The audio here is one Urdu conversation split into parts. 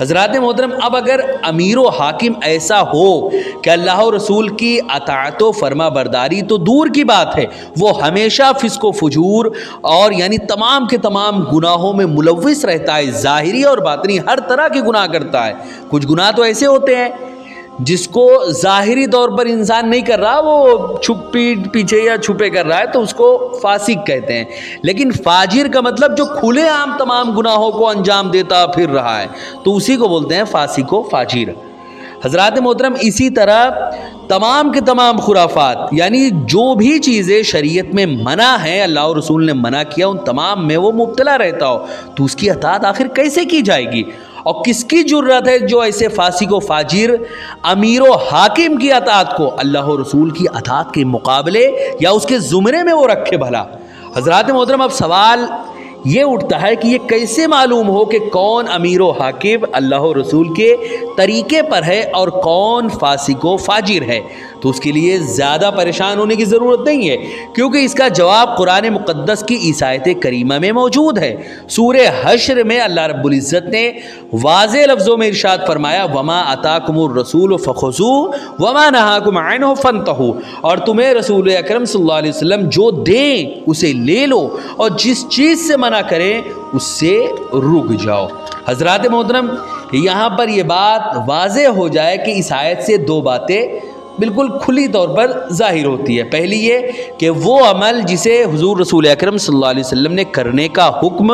حضرات محترم، اب اگر امیر و حاکم ایسا ہو کہ اللہ و رسول کی اطاعت و فرما برداری تو دور کی بات ہے، وہ ہمیشہ فسق و فجور اور یعنی تمام کے تمام گناہوں میں ملوث رہتا ہے، ظاہری اور باطنی ہر طرح کے گناہ کرتا ہے۔ کچھ گناہ تو ایسے ہوتے ہیں جس کو ظاہری طور پر انسان نہیں کر رہا، وہ پیچھے یا چھپے کر رہا ہے تو اس کو فاسق کہتے ہیں، لیکن فاجر کا مطلب جو کھلے عام تمام گناہوں کو انجام دیتا پھر رہا ہے تو اسی کو بولتے ہیں فاسق و فاجر۔ حضرات محترم، اسی طرح تمام کے تمام خرافات یعنی جو بھی چیزیں شریعت میں منع ہیں، اللہ اور رسول نے منع کیا، ان تمام میں وہ مبتلا رہتا ہو تو اس کی اطاعت آخر کیسے کی جائے گی؟ اور کس کی جرت ہے جو ایسے فاسق و فاجر امیر و حاکم کی اطاعت کو اللہ و رسول کی اطاعت کے مقابلے یا اس کے زمرے میں وہ رکھے بھلا؟ حضرات محترم، اب سوال یہ اٹھتا ہے کہ یہ کیسے معلوم ہو کہ کون امیر و حاکم اللہ و رسول کے طریقے پر ہے اور کون فاسق و فاجر ہے؟ تو اس کے لیے زیادہ پریشان ہونے کی ضرورت نہیں ہے، کیونکہ اس کا جواب قرآن مقدس کی اس آیت کریمہ میں موجود ہے۔ سورہ حشر میں اللہ رب العزت نے واضح لفظوں میں ارشاد فرمایا، وَمَا أَتَاكُمُ الرَّسُولُ فَخُذُوهُ وَمَا نَهَاكُمْ عَنْهُ فَانْتَهُوا، اور تمہیں رسول اکرم صلی اللہ علیہ وسلم جو دیں اسے لے لو اور جس چیز سے منع کریں اس سے رک جاؤ۔ حضرات محترم، یہاں پر یہ بات واضح ہو جائے کہ اس آیت سے دو باتیں بالکل کھلی طور پر ظاہر ہوتی ہے۔ پہلی یہ کہ وہ عمل جسے حضور رسول اکرم صلی اللہ علیہ وسلم نے کرنے کا حکم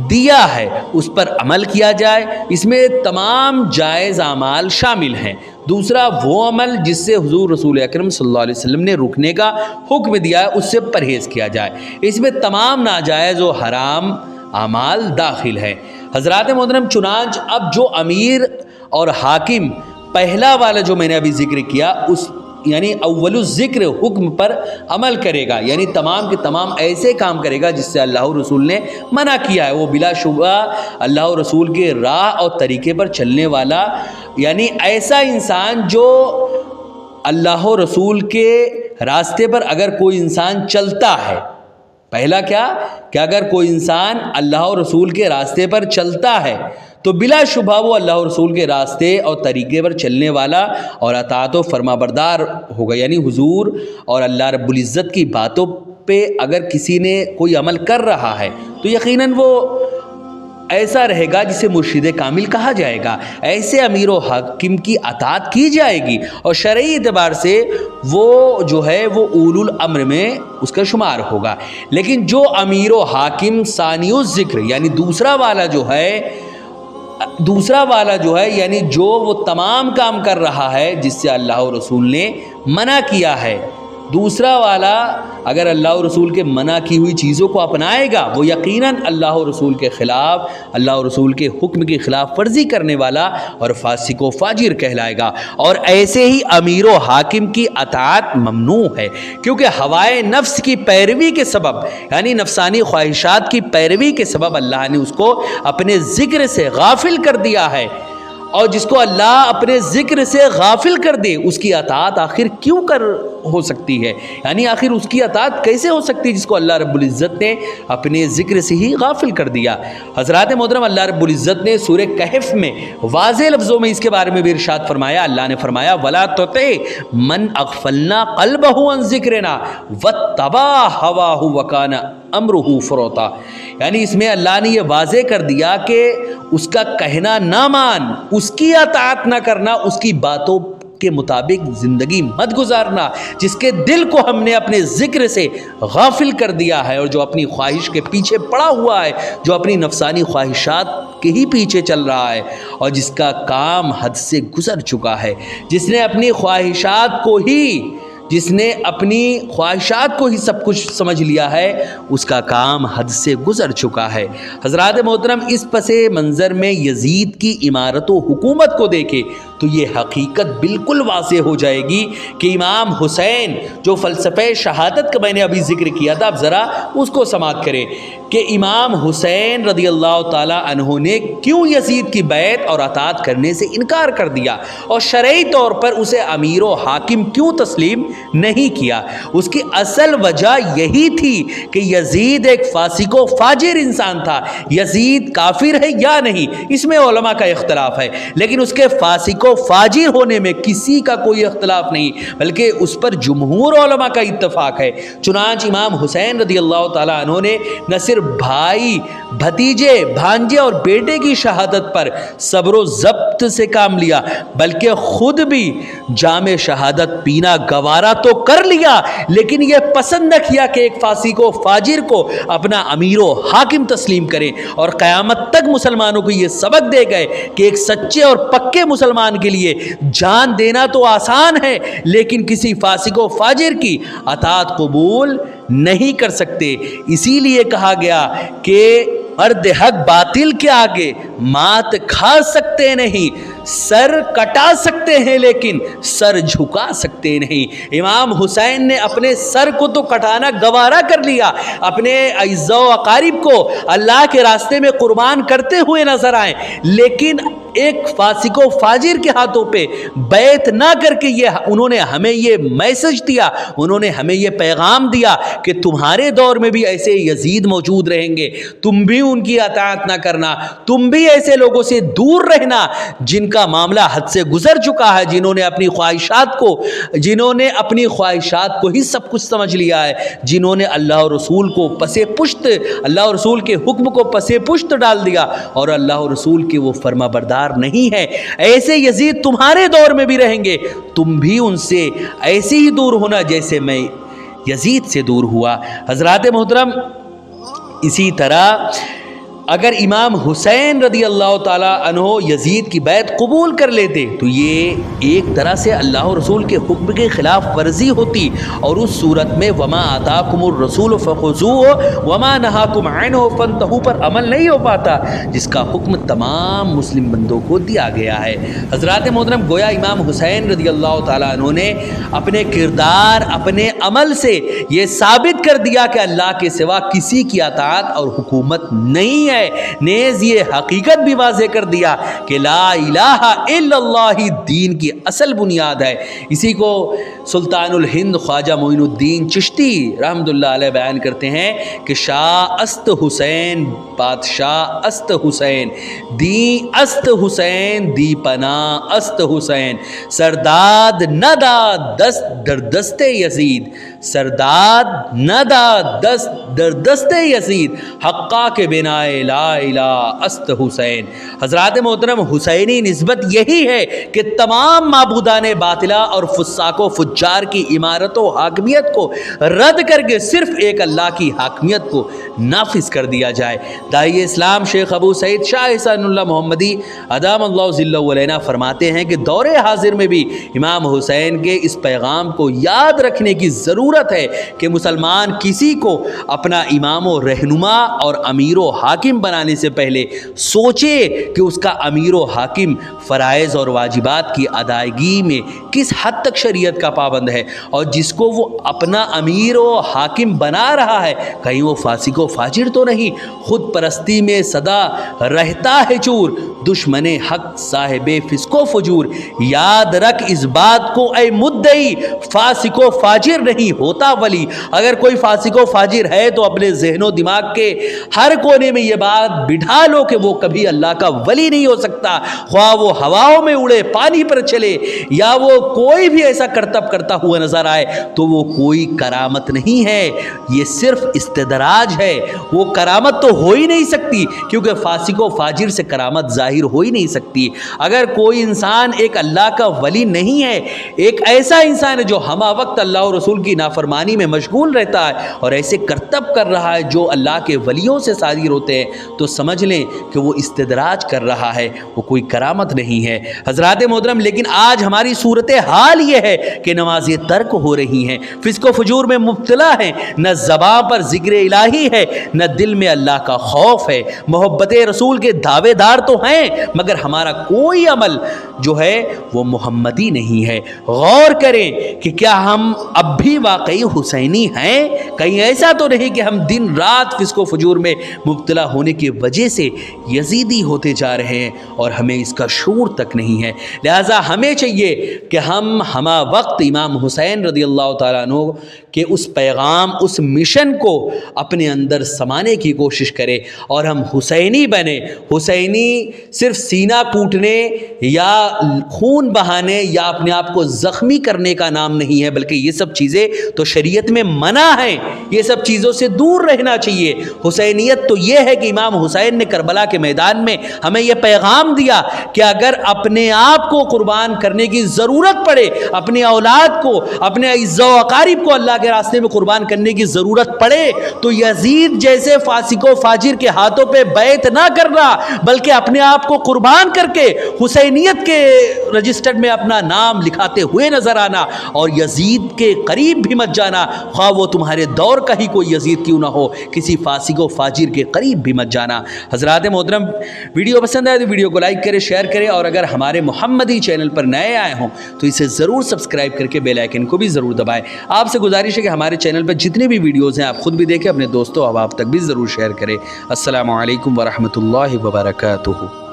دیا ہے اس پر عمل کیا جائے، اس میں تمام جائز اعمال شامل ہیں۔ دوسرا وہ عمل جس سے حضور رسول اکرم صلی اللہ علیہ وسلم نے رکنے کا حکم دیا ہے اس سے پرہیز کیا جائے، اس میں تمام ناجائز و حرام اعمال داخل ہیں۔ حضرات محترم، چنانچہ اب جو امیر اور حاکم پہلا والا جو میں نے ابھی ذکر کیا اس یعنی اول الذکر حکم پر عمل کرے گا، یعنی تمام کے تمام ایسے کام کرے گا جس سے اللہ و رسول نے منع کیا ہے، وہ بلا شبہ اللہ و رسول کے راہ اور طریقے پر چلنے والا، یعنی ایسا انسان جو اللہ و رسول کے راستے پر اگر کوئی انسان چلتا ہے، پہلا کیا کہ اگر کوئی انسان اللہ و رسول کے راستے پر چلتا ہے تو بلا شبہ وہ اللہ و رسول کے راستے اور طریقے پر چلنے والا اور اطاعت و فرما بردار ہوگا، یعنی حضور اور اللہ رب العزت کی باتوں پہ اگر کسی نے کوئی عمل کر رہا ہے تو یقیناً وہ ایسا رہے گا جسے مرشد کامل کہا جائے گا، ایسے امیر و حاکم کی اطاعت کی جائے گی اور شرعی اعتبار سے وہ جو ہے وہ اولو الامر میں اس کا شمار ہوگا۔ لیکن جو امیر و حاکم ثانی الذکر یعنی دوسرا والا جو ہے یعنی جو وہ تمام کام کر رہا ہے جس سے اللہ و رسول نے منع کیا ہے، دوسرا والا اگر اللہ و رسول کے منع کی ہوئی چیزوں کو اپنائے گا وہ یقیناً اللہ و رسول کے خلاف، اللہ و رسول کے حکم کی خلاف ورزی کرنے والا اور فاسق و فاجر کہلائے گا، اور ایسے ہی امیر و حاکم کی اطاعت ممنوع ہے، کیونکہ ہوائے نفس کی پیروی کے سبب یعنی نفسانی خواہشات کی پیروی کے سبب اللہ نے اس کو اپنے ذکر سے غافل کر دیا ہے، اور جس کو اللہ اپنے ذکر سے غافل کر دے اس کی اطاعت آخر کیوں ہو سکتی ہے؟ یعنی آخر اس کی اطاعت کیسے ہو سکتی ہے جس کو اللہ رب العزت نے اپنے ذکر سے ہی غافل کر دیا؟ حضرات محترم، اللہ رب العزت نے سورہ کہف میں واضح لفظوں میں اس کے بارے میں بھی ارشاد فرمایا۔ اللہ نے فرمایا وَلَا تُطِعْ مَنْ أَغْفَلْنَا قَلْبَهُ عَنْ ذِكْرِنَا وَاتَّبَعَ هَوَاهُ وَكَانَ أَمْرُهُ فُرُوطًا، یعنی اس میں اللہ نے یہ واضح کر دیا کہ اس کا کہنا نہ مان، اس کی اطاعت نہ کرنا، اس کی باتوں کے مطابق زندگی مت گزارنا، جس کے دل کو ہم نے اپنے ذکر سے غافل کر دیا ہے اور جو اپنی خواہش کے پیچھے پڑا ہوا ہے، جو اپنی نفسانی خواہشات کے ہی پیچھے چل رہا ہے اور جس کا کام حد سے گزر چکا ہے، جس نے اپنی خواہشات کو ہی سب کچھ سمجھ لیا ہے، اس کا کام حد سے گزر چکا ہے۔ حضرات محترم، اس پس منظر میں یزید کی امارت و حکومت کو دیکھے تو یہ حقیقت بالکل واضح ہو جائے گی کہ امام حسین جو فلسفہ شہادت کا میں نے ابھی ذکر کیا تھا، اب ذرا اس کو سماعت کریں کہ امام حسین رضی اللہ تعالی عنہ نے کیوں یزید کی بیعت اور اطاعت کرنے سے انکار کر دیا اور شرعی طور پر اسے امیر و حاکم کیوں تسلیم نہیں کیا۔ اس کی اصل وجہ یہی تھی کہ یزید ایک فاسق و فاجر انسان تھا۔ یزید کافر ہے یا نہیں، اس میں علماء کا اختلاف ہے، لیکن اس کے فاسق و فاجر ہونے میں کسی کا کوئی اختلاف نہیں، بلکہ اس پر جمہور علماء کا اتفاق ہے۔ چنانچہ امام حسین رضی اللہ تعالیٰ عنہ نے نہ صرف بھائی، بھتیجے، بھانجے اور بیٹے کی شہادت پر صبر و ضبط سے کام لیا، بلکہ خود بھی جام شہادت پینا گوارا تو کر لیا، لیکن یہ پسند نہ کیا کہ ایک فاسق و فاجر کو اپنا امیر و حاکم تسلیم کریں، اور قیامت تک مسلمانوں کو یہ سبق دے گئے کہ ایک سچے اور پکے مسلمان کے لیے جان دینا تو آسان ہے، لیکن کسی فاسق و فاجر کی اطاعت قبول نہیں کر سکتے۔ اسی لیے کہا گیا کہ مرد حق باطل کے آگے مات کھا سکتے نہیں، سر کٹا سکتے ہیں لیکن سر جھکا سکتے نہیں۔ امام حسین نے اپنے سر کو تو کٹانا گوارا کر لیا، اپنے اعزاء و اقارب کو اللہ کے راستے میں قربان کرتے ہوئے نظر آئے، لیکن ایک فاسق و فاجر کے ہاتھوں پہ بیعت نہ کر کے انہوں نے ہمیں یہ میسج دیا، انہوں نے ہمیں یہ پیغام دیا کہ تمہارے دور میں بھی ایسے یزید موجود رہیں گے، تم بھی ان کی اطاعت نہ کرنا، تم بھی ایسے لوگوں سے دور رہنا جن کا معاملہ حد سے گزر چکا ہے، جنہوں نے اپنی خواہشات کو ہی سب کچھ سمجھ لیا ہے، جنہوں نے اللہ اور رسول کو اللہ اور رسول کے حکم کو پسے پشت ڈال دیا اور اللہ اور رسول کے وہ فرما بردار نہیں ہے۔ ایسے یزید تمہارے دور میں بھی رہیں گے، تم بھی ان سے ایسے ہی دور ہونا جیسے میں یزید سے دور ہوا۔ حضرات محترم، اسی طرح اگر امام حسین رضی اللہ تعالی عنہ یزید کی بیعت قبول کر لیتے تو یہ ایک طرح سے اللہ و رسول کے حکم کے خلاف ورزی ہوتی، اور اس صورت میں وما آتاکم الرسول فخذوہ وما نہاکم عنہ فانتہوا پر عمل نہیں ہو پاتا، جس کا حکم تمام مسلم بندوں کو دیا گیا ہے۔ حضرات محترم، گویا امام حسین رضی اللہ تعالی عنہ نے اپنے کردار، اپنے عمل سے یہ ثابت کر دیا کہ اللہ کے سوا کسی کی اطاعت اور حکومت نہیں ہے، نیز یہ حقیقت بھی واضح کر دیا کہ لا الہ الا اللہ دین کی اصل بنیاد ہے۔ اسی کو سلطان الہند خواجہ معین الدین چشتی رحمۃ اللہ علیہ بیان کرتے ہیں کہ شاہ است حسین بادشاہ است حسین، دی است حسین دی پناہ است حسین، سرداد نہ داد دست در دست یزید، سرداد نہ داد دست در دست یزید، حقا کے بنا لا الہ است حسین۔ حضرات محترم، حسینی نسبت یہی ہے کہ تمام معبودان باطلہ اور فساق و فجار کی امارت و حاکمیت کو رد کر کے صرف ایک اللہ کی حاکمیت کو نافذ کر دیا جائے۔ داعی اسلام شیخ ابو سعید شاہ احسان اللہ محمدی ادام اللہ ذلہ علیہ فرماتے ہیں کہ دور حاضر میں بھی امام حسین کے اس پیغام کو یاد رکھنے کی ضرورت ہے کہ مسلمان کسی کو اپنا امام و رہنما اور امیر و حاکم بنانے سے پہلے سوچے کہ اس کا امیر و حاکم فرائض اور واجبات کی ادائیگی میں کس حد تک شریعت کا پابند ہے، اور جس کو وہ اپنا امیر و حاکم بنا رہا ہے کہیں وہ فاسق و فاجر تو نہیں، خود پرستی میں سدا رہتا ہے چور، دشمن حق صاحب فسق و فجور۔ یاد رکھ اس بات کو اے مدعی، فاسق و فاجر نہیں ہوتا ولی۔ اگر کوئی فاسق و فاجر ہے تو اپنے ذہن و دماغ کے ہر کونے میں یہ بات بٹھا لو کہ وہ کبھی اللہ کا ولی نہیں ہو سکتا، خواہ وہ ہواؤں میں اڑے، پانی پر چلے، یا وہ کوئی بھی ایسا کرتب کرتا ہوا نظر آئے تو وہ کوئی کرامت نہیں ہے، یہ صرف استدراج ہے۔ وہ کرامت تو ہو ہی نہیں سکتی، کیونکہ فاسق و فاجر سے کرامت ظاہر ہو ہی نہیں سکتی۔ اگر کوئی انسان ایک اللہ کا ولی نہیں ہے، ایک ایسا انسان ہے جو ہمہ وقت اللہ اور رسول کی نافرمانی میں مشغول رہتا ہے اور ایسے کرتب کر رہا ہے جو اللہ کے ولیوں سے صادر ہوتے ہیں، تو سمجھ لیں کہ وہ استدراج کر رہا ہے، وہ کوئی کرامت نہیں ہے۔ حضرات محترم، لیکن آج ہماری صورتحال یہ ہے کہ نمازیں ترک ہو رہی ہیں، فسق و فجور میں مبتلا ہیں، نہ زبان پر ذکر الہی ہے، نہ دل میں اللہ کا خوف ہے، محبت رسول کے دعوے دار تو ہیں مگر ہمارا کوئی عمل جو ہے وہ محمدی نہیں ہے۔ غور کریں کہ کیا ہم اب بھی واقعی حسینی ہیں؟ کہیں ایسا تو نہیں کہ ہم دن رات فسق و فجور میں مبتلا ہونے کی وجہ سے یزیدی ہوتے جا رہے ہیں اور ہمیں اس کا شعور تک نہیں ہے۔ لہٰذا ہمیں چاہیے کہ ہم ہمہ وقت امام حسین رضی اللہ تعالیٰ عنہ کہ اس پیغام، اس مشن کو اپنے اندر سمانے کی کوشش کرے اور ہم حسینی بنے۔ حسینی صرف سینہ کوٹنے یا خون بہانے یا اپنے آپ کو زخمی کرنے کا نام نہیں ہے، بلکہ یہ سب چیزیں تو شریعت میں منع ہیں، یہ سب چیزوں سے دور رہنا چاہیے۔ حسینیت تو یہ ہے کہ امام حسین نے کربلا کے میدان میں ہمیں یہ پیغام دیا کہ اگر اپنے آپ کو قربان کرنے کی ضرورت پڑے، اپنی اولاد کو، اپنے اعزاء و اقارب کو اللہ کے راستے میں قربان کرنے کی ضرورت پڑے تو یزید جیسے فاسق و فاجر کے ہاتھوں پہ بیعت نہ کرنا، بلکہ اپنے آپ کو قربان کر کے حسینیت کے رجسٹر میں اپنا نام لکھاتے ہوئے نظر آنا اور یزید کے قریب بھی مت جانا، خواہ وہ تمہارے دور کا ہی کوئی یزید کیوں نہ ہو، کسی فاسق و فاجر کے قریب بھی مت جانا۔ حضرات محترم، ویڈیو پسند آئے تو ویڈیو کو لائک کریں، شیئر کریں، اور اگر ہمارے محمدی چینل پر نئے آئے ہوں تو اسے ضرور سبسکرائب کر کے بیل آئیکن کو بھی ضرور دبائیں۔ آپ سے گزارش ہے کہ ہمارے چینل پر جتنے بھی ویڈیوز ہیں آپ خود بھی دیکھیں، اپنے دوستوں احباب تک بھی ضرور شیئر کریں۔ السلام علیکم ورحمۃ اللہ وبرکاتہ۔